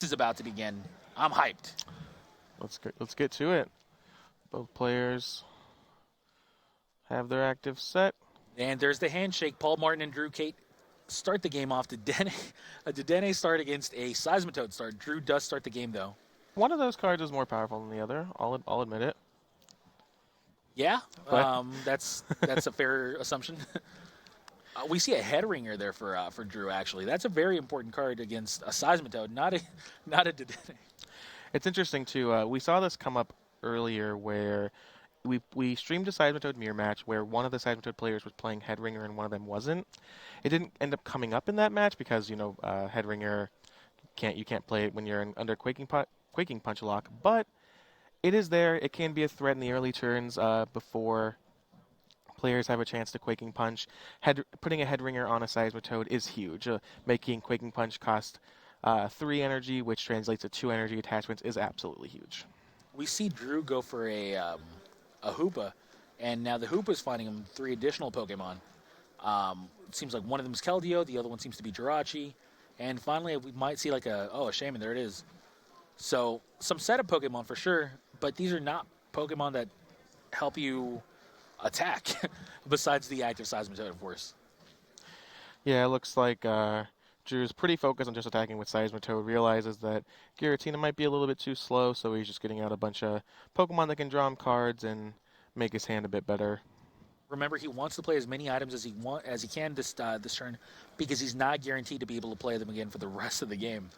This is about to begin. I'm hyped. Let's get to it. Both players have their active set. And there's the handshake. Paul Martin and Drew Cate start the game off. A Dedenne start against a Seismitoad start. Drew does start the game, though. One of those cards is more powerful than the other. I'll admit it. Yeah, But that's a fair assumption. We see a head ringer there for Drew. Actually, that's a very important card against a Seismitoad, not a Dedenne. it's interesting too. We saw this come up earlier where we streamed a Seismitoad mirror match where one of the Seismitoad players was playing Headringer and one of them wasn't. It didn't end up coming up in that match because Headringer you can't play it when you're under Quaking Punch lock, but it is there. It can be a threat in the early turns before players have a chance to Quaking Punch. Putting a Headringer on a Seismitoad is huge. Making Quaking Punch cost 3 energy, which translates to 2 energy attachments, is absolutely huge. We see Drew go for a Hoopa, and now the Hoopa is finding him 3 additional Pokemon. It seems like one of them is Keldeo, the other one seems to be Jirachi, and finally we might see like a Shaman. There it is. So some setup Pokemon for sure, but these are not Pokemon that help you attack, besides the active Seismitoad, of course. Yeah, it looks like Drew's pretty focused on just attacking with Seismitoad, realizes that Giratina might be a little bit too slow, so he's just getting out a bunch of Pokemon that can draw him cards and make his hand a bit better. Remember, he wants to play as many items as he can this turn, because he's not guaranteed to be able to play them again for the rest of the game.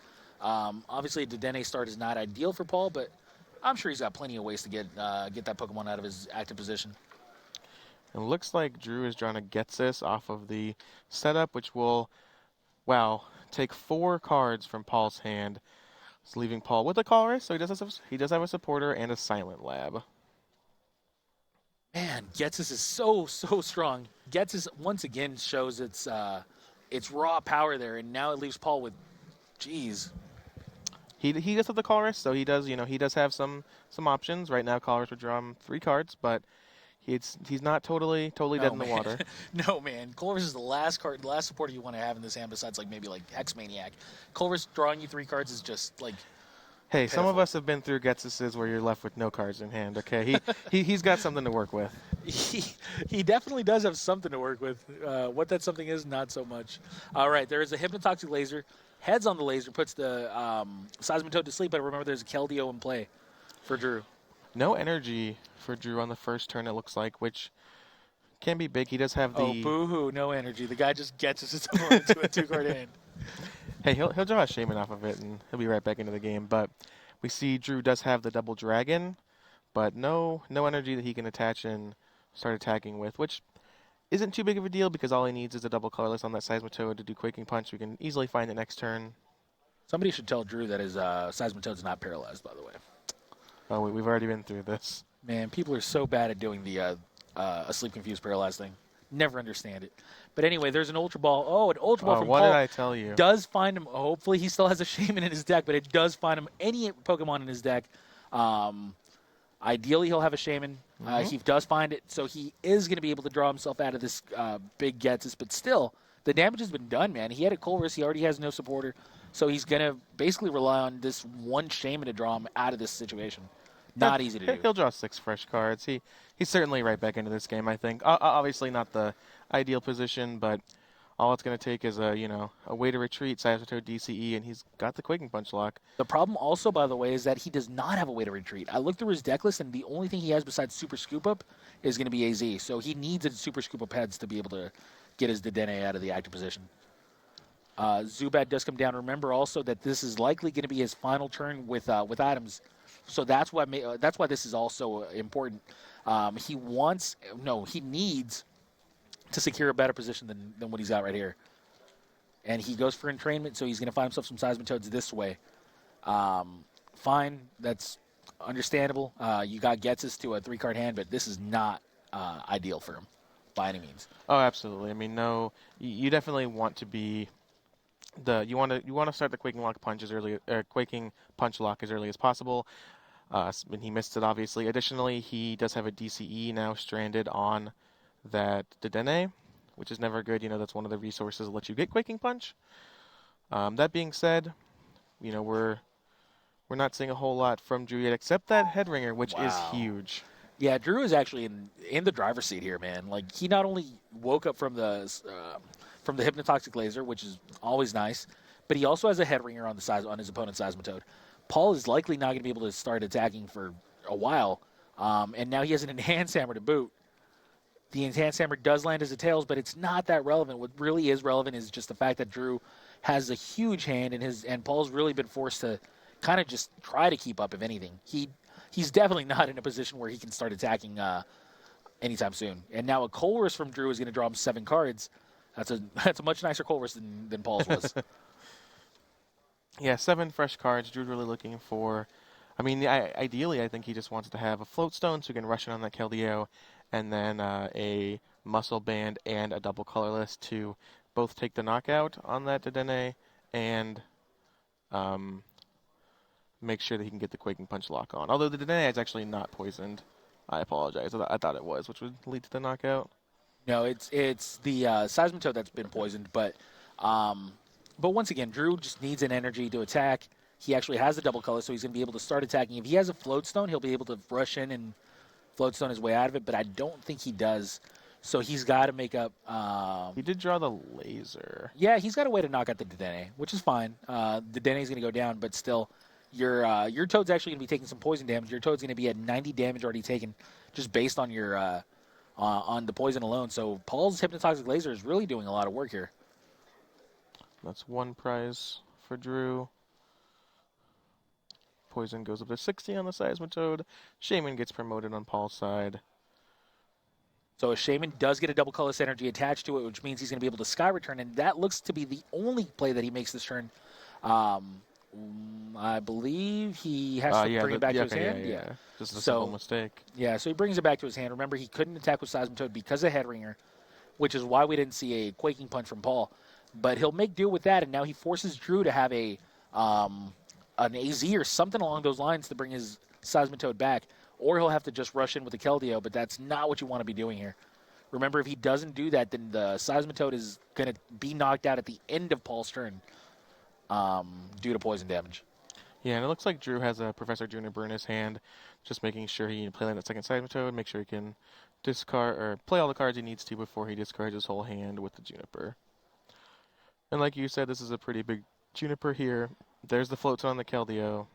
Obviously, the Dedenne start is not ideal for Paul, but I'm sure he's got plenty of ways to get that Pokemon out of his active position. And it looks like Drew is drawing a Getsis off of the setup, which will, wow, take 4 cards from Paul's hand. It's leaving Paul with a Colress, so he does have a supporter and a Silent Lab. Man, Getsis is so strong. Getsis once again shows its raw power there, and now it leaves Paul with, geez. He does have the Colress, so he does have some options. Right now Colress would draw him 3 cards, but he's not totally dead in the water. No, man. Colress is the last supporter you want to have in this hand, besides maybe Hex Maniac. Colress drawing you 3 cards is just Hey, pitiful. some of us have been through Getsises where you're left with no cards in hand. Okay, he's got something to work with. He definitely does have something to work with. What that something is, not so much. All right, there is a Hypnotoxic Laser. Heads on the laser, puts the Seismitoad to sleep, but remember there's a Keldeo in play for Drew. No energy for Drew on the first turn, it looks like, which can be big. He does have the... Oh, boo-hoo, no energy. The guy just gets his opponent to a 2-card hand. Hey, he'll draw a Shaman off of it, and he'll be right back into the game. But we see Drew does have the Double Dragon, but no energy that he can attach and start attacking with, which isn't too big of a deal because all he needs is a double colorless on that Seismitoad to do Quaking Punch. We can easily find it next turn. Somebody should tell Drew that his Seismitoad's not paralyzed, by the way. Oh, we've already been through this. Man, people are so bad at doing the asleep, confused, paralyzed thing. Never understand it. But anyway, there's an Ultra Ball. Oh, an Ultra Ball from what Paul did I tell you? does find him. Hopefully, he still has a Shaman in his deck, but it does find him any Pokemon in his deck. Ideally, he'll have a Shaman. He does find it, so he is going to be able to draw himself out of this big Getsis. But still, the damage has been done, man. He had a Colress. He already has no supporter. So he's going to basically rely on this one Shaman to draw him out of this situation. Not easy to do. He'll draw 6 fresh cards. He's certainly right back into this game, I think. Obviously not the ideal position, but all it's going to take is a way to retreat, Seismitoad DCE, and he's got the Quaking Punch lock. The problem also, by the way, is that he does not have a way to retreat. I looked through his deck list, and the only thing he has besides Super Scoop Up is going to be AZ. So he needs a Super Scoop Up heads to be able to get his Dedenne out of the active position. Zubat does come down. Remember also that this is likely going to be his final turn with items. So that's why this is also important. He needs to secure a better position than what he's got right here. And he goes for entrainment, so he's going to find himself some Seismitoads this way. Fine, that's understandable. You got Getsis to a 3-card hand, but this is not ideal for him by any means. Oh, absolutely. I mean, no, you definitely want to be you want to start the Quaking Punch lock as early as possible. And he missed it, obviously. Additionally, he does have a DCE now stranded on that Dedenne, which is never good. That's one of the resources that lets you get Quaking Punch. That being said, we're We're not seeing a whole lot from Drew yet, except that head ringer, which is Wow. huge. Yeah, Drew is actually in the driver's seat here, man. Like he not only woke up from the hypnotoxic laser, which is always nice, but he also has a head ringer on the size on his opponent's seismitoad. Paul is likely not going to be able to start attacking for a while, and now he has an enhanced hammer to boot. The enhanced hammer does land as a tails, but it's not that relevant. What really is relevant is just the fact that Drew has a huge hand, and Paul's really been forced to kind of just try to keep up. If anything, he's definitely not in a position where he can start attacking anytime soon. And now a Colress from Drew is going to draw him 7 cards. That's a much nicer Colress than Paul's was. Yeah, 7 fresh cards. Drew's really looking for. I mean, ideally, I think he just wants to have a float stone so he can rush in on that Keldeo, and then a muscle band and a double colorless to both take the knockout on that Dedenne and um, make sure that he can get the Quaking Punch lock on. Although the Dedenne is actually not poisoned. I apologize. I thought it was, which would lead to the knockout. No, it's the Seismitoad that's been poisoned, but once again, Drew just needs an energy to attack. He actually has the double color, so he's going to be able to start attacking. If he has a float stone, he'll be able to rush in and float stone his way out of it, but I don't think he does. So he's got to make up. He did draw the laser. Yeah, he's got a way to knock out the Dedenne, which is fine. The Dedenne is going to go down, but still, your Toad's actually going to be taking some poison damage. Your Toad's going to be at 90 damage already taken, just based on your on the poison alone. So Paul's hypnotoxic laser is really doing a lot of work here. That's 1 prize for Drew. Poison goes up to 60 on the Seismitoad. Shaman gets promoted on Paul's side. So a Shaman does get a double colorless energy attached to it, which means he's going to be able to Sky Return, and that looks to be the only play that he makes this turn. I believe he has to bring it back to his hand. Yeah. Just a simple mistake. Yeah, so he brings it back to his hand. Remember, he couldn't attack with Seismitoad because of Headringer, which is why we didn't see a Quaking Punch from Paul. But he'll make do with that, and now he forces Drew to have an AZ or something along those lines to bring his Seismitoad back, or he'll have to just rush in with the Keldeo, but that's not what you want to be doing here. Remember, if he doesn't do that, then the Seismitoad is going to be knocked out at the end of Paul's turn due to poison damage. Yeah, and it looks like Drew has a Professor Juniper in his hand, just making sure he can play that second Seismitoad, make sure he can discard or play all the cards he needs to before he discards his whole hand with the Juniper. And like you said, this is a pretty big Juniper here. There's the floats on the Keldeo.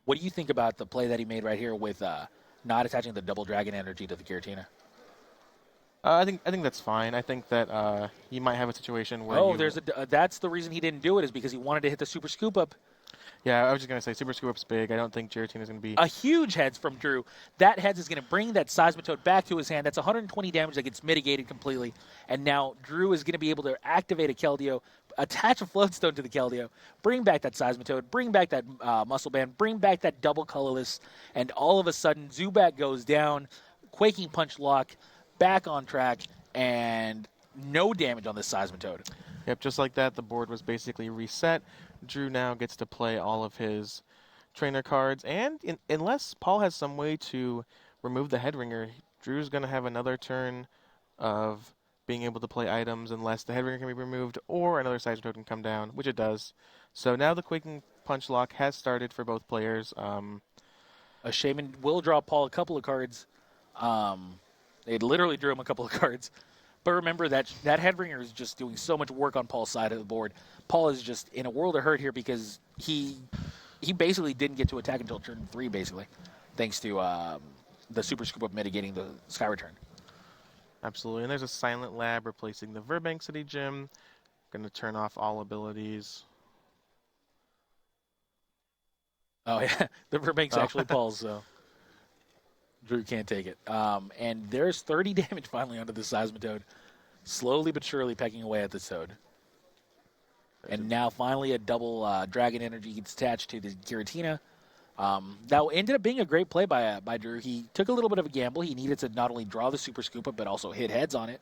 What do you think about the play that he made right here with not attaching the double dragon energy to the Giratina? I think that's fine. I think that you might have a situation where that's the reason he didn't do it, is because he wanted to hit the super scoop up. Yeah, I was just going to say Super Scoop Up's big. I don't think Giratina is going to be a huge heads from Drew. That heads is going to bring that Seismitoad back to his hand. That's 120 damage that gets mitigated completely. And now Drew is going to be able to activate a Keldeo, attach a Floatstone to the Keldeo, bring back that Seismitoad, bring back that Muscle Band, bring back that double colorless, and all of a sudden Zubat goes down, Quaking Punch lock, back on track, and no damage on this Seismitoad. Yep, just like that, the board was basically reset. Drew now gets to play all of his trainer cards, and unless Paul has some way to remove the head ringer, Drew's going to have another turn of being able to play items unless the head ringer can be removed or another Seismitoad can come down, which it does. So now the Quaking Punch lock has started for both players. A Shaman will draw Paul a couple of cards. They literally drew him a couple of cards. But remember that Headringer is just doing so much work on Paul's side of the board. Paul is just in a world of hurt here because he basically didn't get to attack until turn 3, basically, thanks to the Super Scoop Up mitigating the Sky Return. Absolutely. And there's a Silent Lab replacing the Verbank City Gym. Going to turn off all abilities. Oh, yeah. The Verbank's actually Paul's, so Drew can't take it. And there's 30 damage finally onto the Seismitoad, slowly but surely pecking away at this Toad. And now finally a double Dragon Energy gets attached to the Giratina. That ended up being a great play by Drew. He took a little bit of a gamble. He needed to not only draw the Super Scoop Up, but also hit heads on it.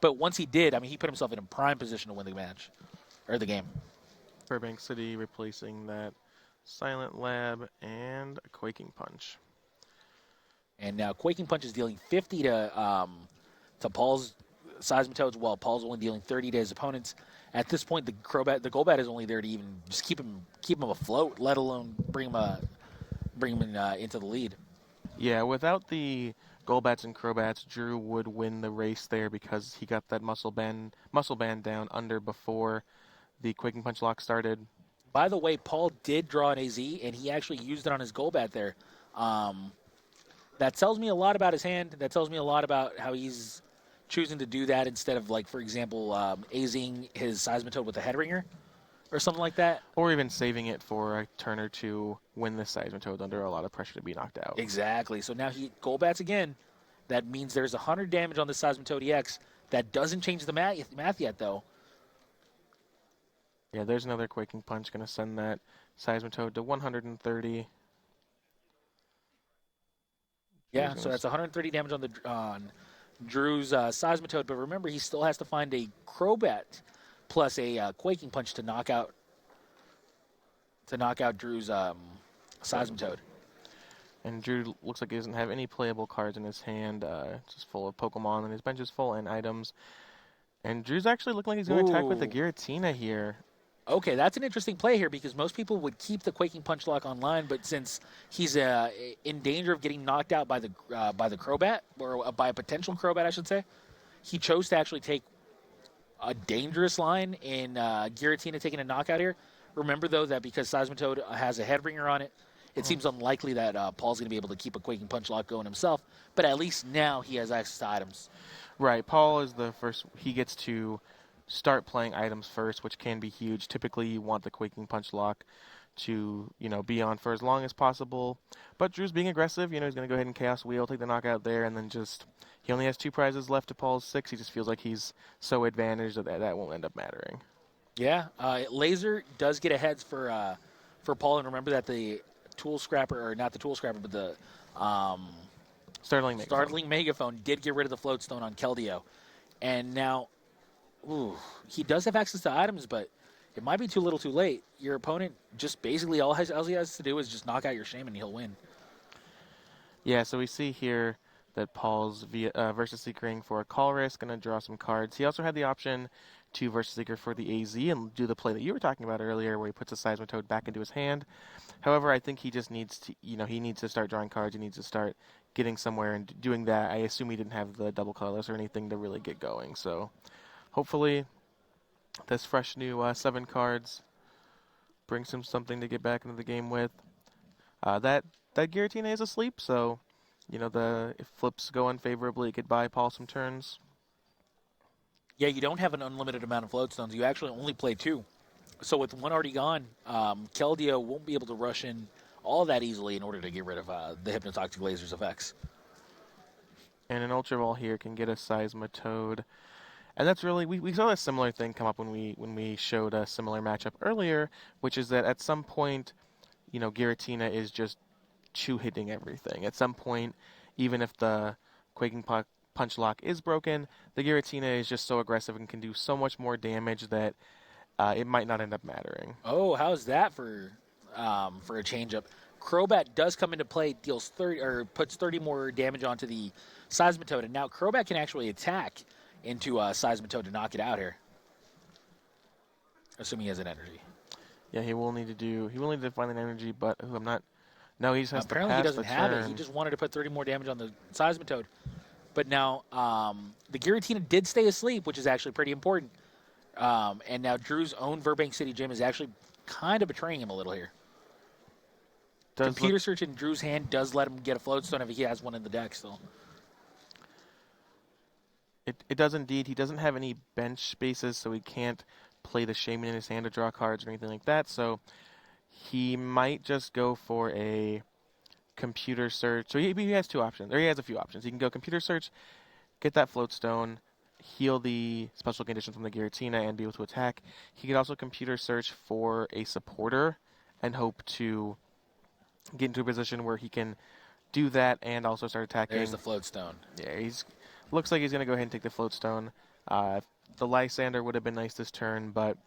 But once he did, I mean, he put himself in a prime position to win the match, or the game. Burbank City replacing that Silent Lab and a Quaking Punch. And now Quaking Punch is dealing 50 to Paul's Seismitoads, while Paul's only dealing 30 to his opponents. At this point, the Golbat is only there to even just keep him afloat, let alone bring him into the lead. Yeah, without the Golbats and Crobats, Drew would win the race there because he got that muscle band down under before the Quaking Punch lock started. By the way, Paul did draw an AZ, and he actually used it on his Golbat there. Um, that tells me a lot about his hand. That tells me a lot about how he's choosing to do that instead of, like, for example, AZing his Seismitoad with a Headringer or something like that. Or even saving it for a turn or two when the Seismitoad's under a lot of pressure to be knocked out. Exactly. So now he Golbats again. That means there's 100 damage on the Seismitoad EX. That doesn't change the math yet, though. Yeah, there's another Quaking Punch, going to send that Seismitoad to 130. Yeah, so that's 130 damage on Drew's Seismitoad. But remember, he still has to find a Crobat plus a Quaking Punch to knock out Drew's Seismitoad. And Drew looks like he doesn't have any playable cards in his hand, just full of Pokemon, and his bench is full and items. And Drew's actually looking like he's going to attack with the Giratina here. Okay, that's an interesting play here because most people would keep the Quaking Punch lock online, but since he's in danger of getting knocked out by the Crobat, or by a potential Crobat, I should say, he chose to actually take a dangerous line in Giratina taking a knockout here. Remember, though, that because Seismitoad has a Headringer on it, it seems unlikely that Paul's going to be able to keep a Quaking Punch lock going himself, but at least now he has access to items. Right, Paul is the first. He gets to start playing items first, which can be huge. Typically, you want the Quaking Punch lock to, be on for as long as possible. But Drew's being aggressive. He's going to go ahead and Chaos Wheel, take the knockout there, and then he only has 2 prizes left to Paul's 6. He just feels like he's so advantaged that won't end up mattering. Yeah, Laser does get a heads for Paul, and remember that the Tool Scrapper, or not the Tool Scrapper, but the Startling Megaphone did get rid of the Floatstone on Keldeo. And now, he does have access to items, but it might be too little too late. Your opponent just basically all he has to do is just knock out your Shaman and he'll win. Yeah, so we see here that Paul's Versus Seekering for a call risk, going to draw some cards. He also had the option to Versus Seeker for the AZ and do the play that you were talking about earlier where he puts a Seismitoad back into his hand. However, I think he just needs to, he needs to start drawing cards. He needs to start getting somewhere and doing that. I assume he didn't have the double colorless or anything to really get going. So hopefully this fresh new 7 cards brings him something to get back into the game with. That Giratina is asleep, so if flips go unfavorably, it could buy Paul some turns. Yeah, you don't have an unlimited amount of Floatstones. You actually only play 2. So with 1 already gone, Keldeo won't be able to rush in all that easily in order to get rid of the Hypnotoxic Laser's effects. And an Ultra Ball here can get a Seismitoad. And that's really, we saw a similar thing come up when we showed a similar matchup earlier, which is that at some point, Giratina is just 2-hitting everything. At some point, even if the Quaking Punch lock is broken, the Giratina is just so aggressive and can do so much more damage that it might not end up mattering. Oh, how's that for a changeup? Crobat does come into play, deals 30 or puts 30 more damage onto the Seismitoad, and now Crobat can actually attack into Seismitoad to knock it out here, assuming he has an energy. Yeah, he will need to find an energy, but I'm not. No, he just has apparently to pass he doesn't the have turn. it. He just wanted to put 30 more damage on the Seismitoad, but now the Giratina did stay asleep, which is actually pretty important. And now Drew's own Burbank City Gym is actually kind of betraying him a little here. Computer search in Drew's hand does let him get a Floatstone if he has one in the deck still. It does indeed. He doesn't have any bench spaces, so he can't play the Shaman in his hand to draw cards or anything like that. So he might just go for a computer search. So he has 2 options, or he has a few options. He can go computer search, get that Floatstone, heal the special condition from the Giratina, and be able to attack. He could also computer search for a supporter and hope to get into a position where he can do that and also start attacking. There's the Floatstone. Yeah, looks like he's going to go ahead and take the Floatstone. The Lysander would have been nice this turn, but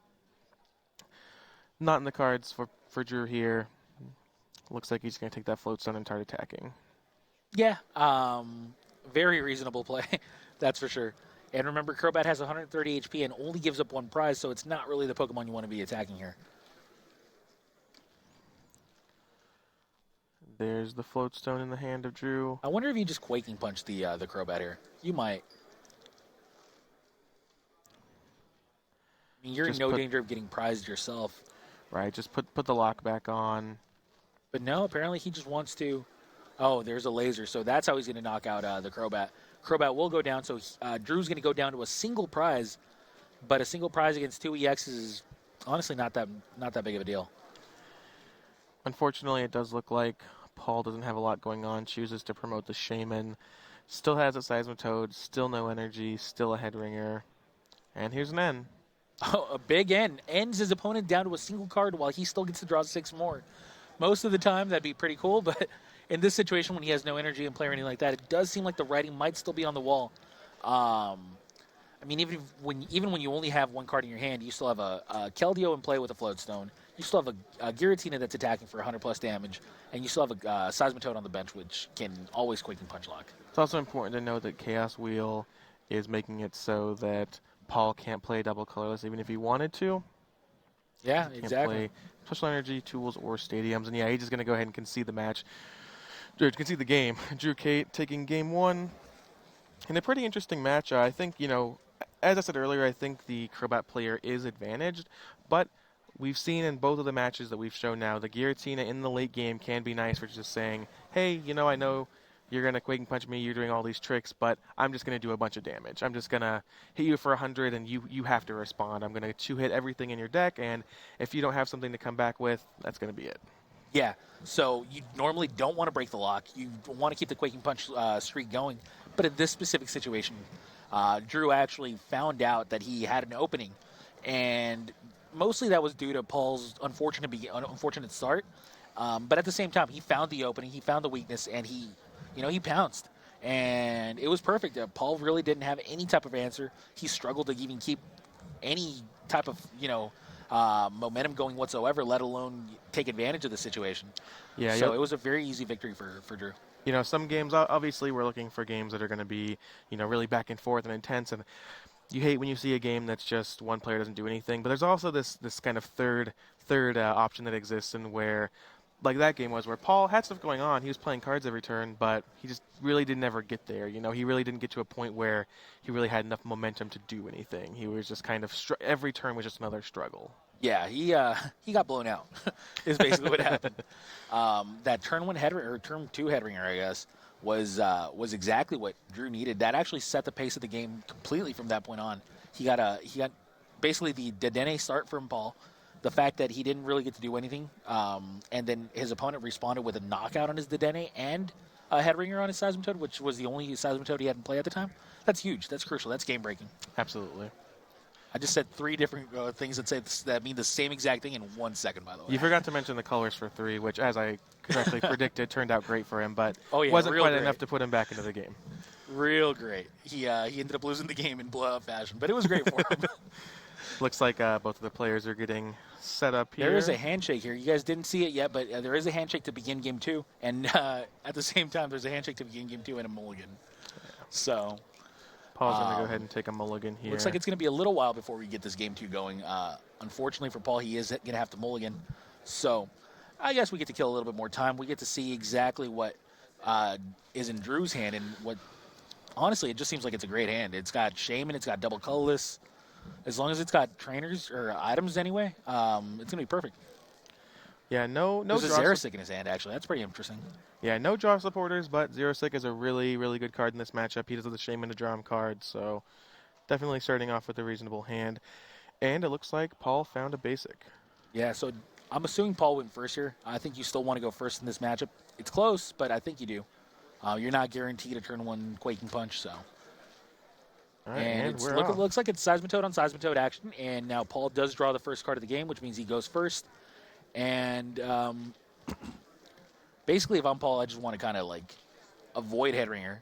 not in the cards for Drew here. Looks like he's going to take that Floatstone and start attacking. Yeah, very reasonable play, that's for sure. And remember, Crobat has 130 HP and only gives up one prize, so it's not really the Pokemon you want to be attacking here. There's the Float Stone in the hand of Drew. I wonder if you just Quaking Punch the Crobat here. You might. I mean, you're in no danger of getting prized yourself. Right, just put the lock back on. But no, apparently he just wants to. Oh, there's a laser, so that's how he's going to knock out the Crobat. Crobat will go down, so Drew's going to go down to a single prize, but a single prize against 2 EXs is honestly not that big of a deal. Unfortunately, it does look like Paul doesn't have a lot going on, chooses to promote the Shaman, still has a Seismitoad, still no energy, still a Headringer, and here's an N. Oh, a big N. Ends his opponent down to a single card while he still gets to draw 6 more. Most of the time, that'd be pretty cool, but in this situation when he has no energy in play or anything like that, it does seem like the writing might still be on the wall. I mean, even when you only have one card in your hand, you still have a Keldeo in play with a Float Stone. You still have a Giratina that's attacking for 100 plus damage, and you still have a Seismitoad on the bench, which can always Quake and Punch lock. It's also important to note that Chaos Wheel is making it so that Paul can't play double colorless even if he wanted to. Yeah, He can't exactly. play Special Energy, Tools, or Stadiums. And yeah, he's just going to go ahead and concede the match. Or concede the game. Drew Cate taking game 1. In a pretty interesting match. I think, as I said earlier, I think the Crobat player is advantaged. But we've seen in both of the matches that we've shown now, the Giratina in the late game can be nice for just saying, hey, I know you're going to Quake and Punch me, you're doing all these tricks, but I'm just going to do a bunch of damage. I'm just going to hit you for 100, and you have to respond. I'm going to two-hit everything in your deck, and if you don't have something to come back with, that's going to be it. Yeah, so you normally don't want to break the lock. You want to keep the Quaking Punch streak going. But in this specific situation, Drew actually found out that he had an opening. And mostly that was due to Paul's unfortunate start. But at the same time, he found the opening, he found the weakness, and he pounced. And it was perfect. Paul really didn't have any type of answer. He struggled to even keep any type of, momentum going whatsoever, let alone take advantage of the situation. Yeah. So it was a very easy victory for Drew. Some games, obviously, we're looking for games that are going to be, really back and forth and intense. And you hate when you see a game that's just one player doesn't do anything. But there's also this kind of third option that exists, and where, like that game was, where Paul had stuff going on. He was playing cards every turn, but he just really didn't ever get there. He really didn't get to a point where he really had enough momentum to do anything. He was just kind of every turn was just another struggle. Yeah, he got blown out. Is basically what happened. That turn 1 headringer or turn 2 headringer, I guess, was exactly what Drew needed. That actually set the pace of the game completely from that point on. He got basically the Dedenne start from Paul. The fact that he didn't really get to do anything, and then his opponent responded with a knockout on his Dedenne and a headringer on his Seismitoad, which was the only Seismitoad he had in play at the time. That's huge. That's crucial. That's game breaking. Absolutely. I just said 3 different things that mean the same exact thing in 1 second, by the way. You forgot to mention the colors for 3, which, as I correctly predicted, turned out great for him, but wasn't quite enough to put him back into the game. Real great. He ended up losing the game in blowout fashion, but it was great for him. Looks like both of the players are getting set up here. There is a handshake here. You guys didn't see it yet, but there is a handshake to begin game 2, and at the same time, there's a handshake to begin game 2 and a mulligan. So Paul's going to go ahead and take a mulligan here. Looks like it's going to be a little while before we get this game 2 going. Unfortunately for Paul, he is going to have to mulligan. So I guess we get to kill a little bit more time. We get to see exactly what is in Drew's hand, and what honestly, it just seems like it's a great hand. It's got Shaman, it's got double colorless. As long as it's got trainers or items anyway, it's going to be perfect. Yeah, no There's a Xerosic in his hand, actually. That's pretty interesting. Yeah, no draw supporters, but Xerosic is a really, really good card in this matchup. He does have the Shaman to draw him cards, so definitely starting off with a reasonable hand. And it looks like Paul found a basic. Yeah, so I'm assuming Paul went first here. I think you still want to go first in this matchup. It's close, but I think you do. You're not guaranteed a turn 1 Quaking Punch, so. All right, and it looks like it's Seismitoad on Seismitoad action, and now Paul does draw the first card of the game, which means he goes first. And basically, if I'm Paul, I just want to kind of avoid Headringer.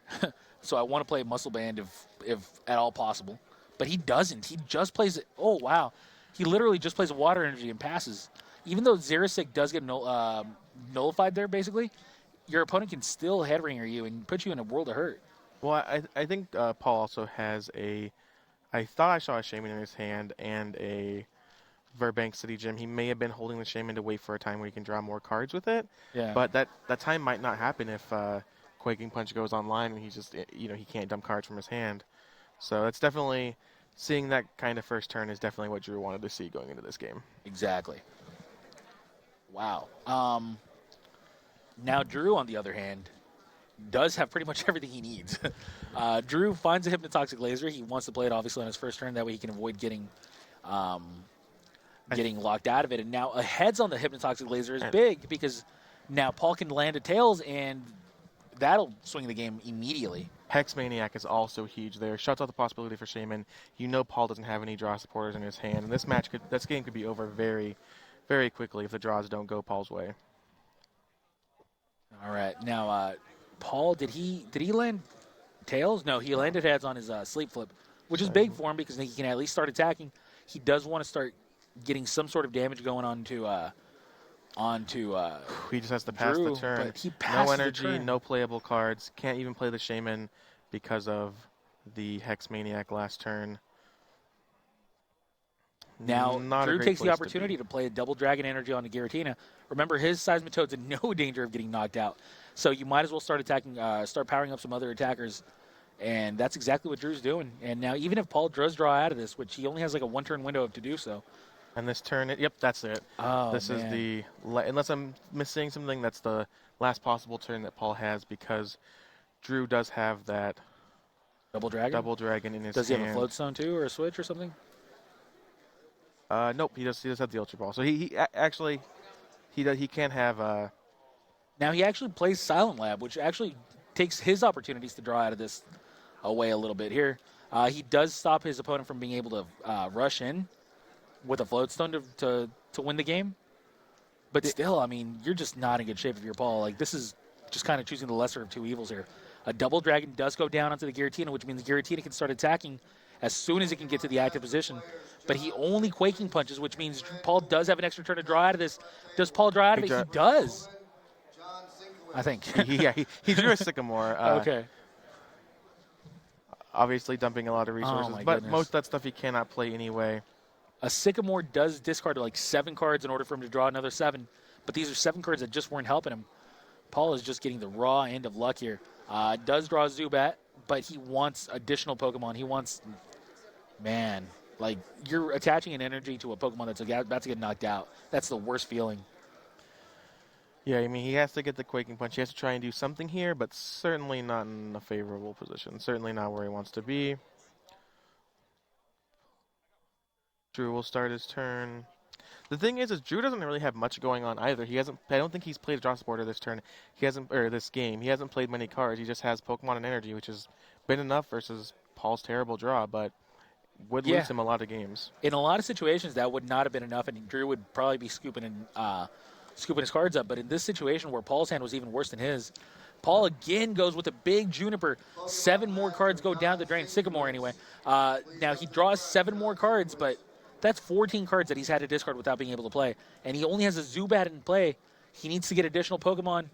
So I want to play Muscle Band if at all possible. But he doesn't. He just plays it. Oh, wow. He literally just plays Water Energy and passes. Even though Xerosic does get nullified there, basically, your opponent can still Headringer you and put you in a world of hurt. Well, I think Paul also has a. I thought I saw a Shaman in his hand and a Burbank City Gym. He may have been holding the Shaman to wait for a time where he can draw more cards with it, Yeah, but that time might not happen if Quaking Punch goes online and he just he can't dump cards from his hand. So it's definitely seeing that kind of first turn is definitely what Drew wanted to see going into this game. exactly. Wow. Now Drew, on the other hand, does have pretty much everything he needs. Drew finds a Hypnotoxic Laser. He wants to play it obviously on his first turn. That way he can avoid um, getting locked out of it. And now a heads on the Hypnotoxic Laser is And big because now Paul can land a tails and that'll swing the game immediately. Hex Maniac is also huge there. Shuts out the possibility for Shaman. Paul doesn't have any draw supporters in his hand, and this game could be over very, very quickly if the draws don't go Paul's way. All right. Now, Paul, did he land tails? No, he landed heads on his sleep flip, which is big for him because he can at least start attacking. He does want to start getting some sort of damage going onto He just has to pass Drew, the turn. but he passes No the energy, turn. no playable cards. Can't even play the Shaman because of the Hex Maniac last turn. Now, Not a Drew great takes the place opportunity to to play a double Dragon Energy onto Giratina. Remember, his Seismitoad's in no danger of getting knocked out, so you might as well start attacking, start powering up some other attackers, and that's exactly what Drew's doing. And now, even if Paul does draw out of this, which he only has like a one-turn window to do so. And this turn, yep, that's it. Oh, This is man. unless I'm missing something, that's the last possible turn that Paul has because Drew does have that Double Dragon? double dragon in his Does he have a hand. float stone too, or a switch or something? Nope, he does have the Ultra Ball. So actually he can have Now, he actually plays Silent Lab, which actually takes his opportunities to draw out of this away a little bit here. He does stop his opponent from being able to rush in with a float stone to win the game. But still, I mean, you're just not in good shape if you're Paul. Like, this is just kind of choosing the lesser of two evils here. A double dragon does go down onto the Giratina, which means the Giratina can start attacking as soon as it can get to the active position. But he only Quaking Punches, which means Paul does have an extra turn to draw out of this. Does Paul draw out of it? He does. I think. he drew a Sycamore. Okay. Obviously dumping a lot of resources, my but goodness. most of that stuff he cannot play anyway. A Sycamore does discard like 7 cards in order for him to draw another 7. But these are 7 cards that just weren't helping him. Paul is just getting the raw end of luck here. Does draw Zubat, but he wants additional Pokemon. He wants, man, like you're attaching an energy to a Pokemon that's about to get knocked out. That's the worst feeling. Yeah, I mean, he has to get the Quaking Punch. He has to try and do something here, but certainly not in a favorable position. Certainly not where he wants to be. Drew will start his turn. The thing is Drew doesn't really have much going on either. He hasn't. I don't think he's played a draw supporter this turn. He hasn't, or this game. He hasn't played many cards. He just has Pokemon and Energy, which has been enough versus Paul's terrible draw, but would lose him a lot of games. In a lot of situations, that would not have been enough, and Drew would probably be scooping his cards up. But in this situation where Paul's hand was even worse than his, Paul again goes with a big Juniper. 7 more cards go down the drain. Sycamore, anyway. Now, he draws 7 more cards, but that's 14 cards that he's had to discard without being able to play. And he only has a Zubat in play. He needs to get additional Pokemon.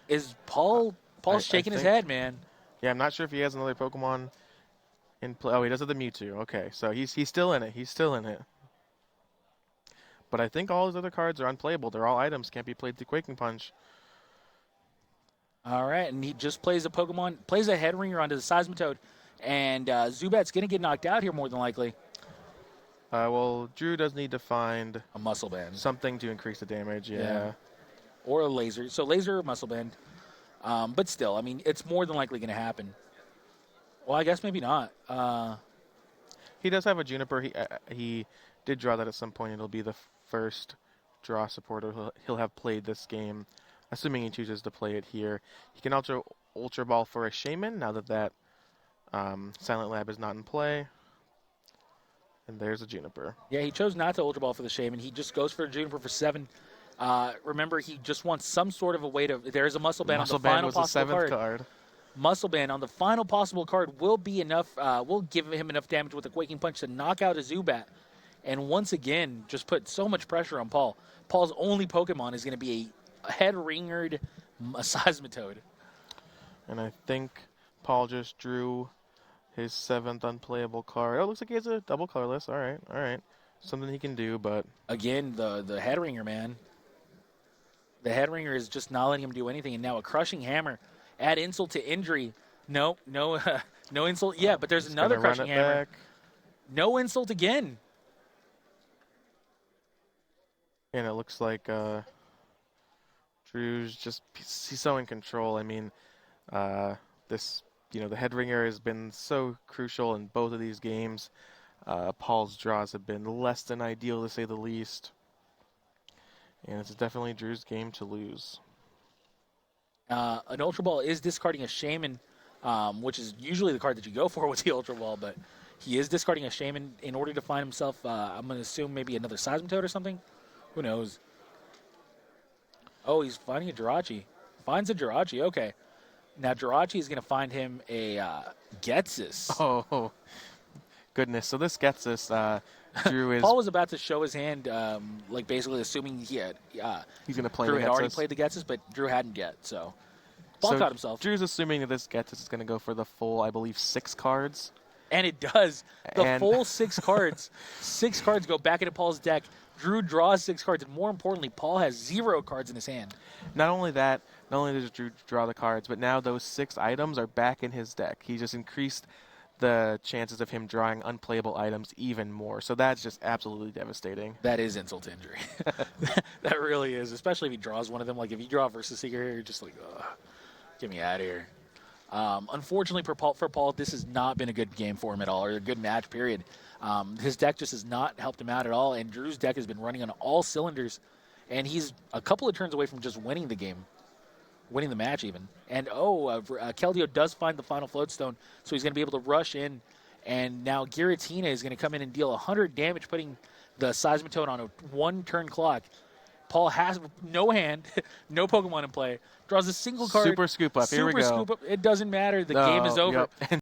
Is Paul's shaking his head, man. Yeah, I'm not sure if he has another Pokemon in play. Oh, he does have the Mewtwo. Okay, so he's still in it. He's still in it. But I think all his other cards are unplayable. They're all items, can't be played through Quaking Punch. All right, and he just plays a head ringer onto the Seismitoad. And Zubat's going to get knocked out here more than likely. Well, Drew does need to find A Muscle Band. something to increase the damage, yeah. Or a laser. So laser or Muscle Band. But still, I mean, it's more than likely going to happen. Well, I guess maybe not. He does have a Juniper. He did draw that at some point. It'll be the first draw supporter he'll have played this game, assuming he chooses to play it here. He can also Ultra Ball for a Shaman now that Silent Lab is not in play. And there's a Juniper. Yeah, he chose not to Ultra Ball for the Shaman. He just goes for a Juniper for 7. Remember, he just wants some sort of a way to... There's a Muscle Band on the final possible card. Muscle Band on the final possible card will be enough, will give him enough damage with a Quaking Punch to knock out a Zubat. And once again, just put so much pressure on Paul. Paul's only Pokemon is going to be a head-ringered Seismitoad. And I think Paul just drew his 7th unplayable card. Oh, it looks like he has a double colorless. All right, all right. Something he can do, but Again, the head ringer, man. The head ringer is just not letting him do anything, and now a crushing hammer. Add insult to injury. No, no insult. Yeah, but there's he's another gonna run crushing it hammer. back. No insult again. And it looks like Drew's he's so in control. I mean, this the head ringer has been so crucial in both of these games. Paul's draws have been less than ideal to say the least. And it's definitely Drew's game to lose. An Ultra Ball is discarding a Shaman, which is usually the card that you go for with the Ultra Ball, but he is discarding a Shaman in order to find himself, I'm going to assume, maybe another Seismitoad or something. Who knows? Oh, he's finding a Jirachi. Finds a Jirachi, okay. Now Jirachi is going to find him a Getsis. Oh, goodness. So this gets us. Drew is. Paul was about to show his hand, like basically assuming he had. He's going to play Drew the had already Getsus. played the Getsis, but Drew hadn't yet, so Paul So caught himself. Drew's assuming that this Getsus is going to go for the full, I believe, 6 cards. And it does. The And- full 6 cards. 6 cards go back into Paul's deck. Drew draws 6 cards, and more importantly, Paul has 0 cards in his hand. Not only that, not only does Drew draw the cards, but now those 6 items are back in his deck. He just increased the chances of him drawing unplayable items even more. So that's just absolutely devastating. That is insult to injury. That really is, especially if he draws one of them. Like, if you draw Versus Seeker here, you're just like, ugh, get me out of here. Unfortunately for Paul, this has not been a good game for him at all, or a good match, period. His deck just has not helped him out at all, and Drew's deck has been running on all cylinders, and he's a couple of turns away from just winning the game. Winning the match, even. And, Keldeo does find the final Floatstone, so he's going to be able to rush in. And now Giratina is going to come in and deal 100 damage, putting the Seismitoad on a 1-turn clock. Paul has no hand, no Pokemon in play, draws a single card. Super Scoop Up. Here we go. Super Scoop Up. It doesn't matter. The game is over. Yep.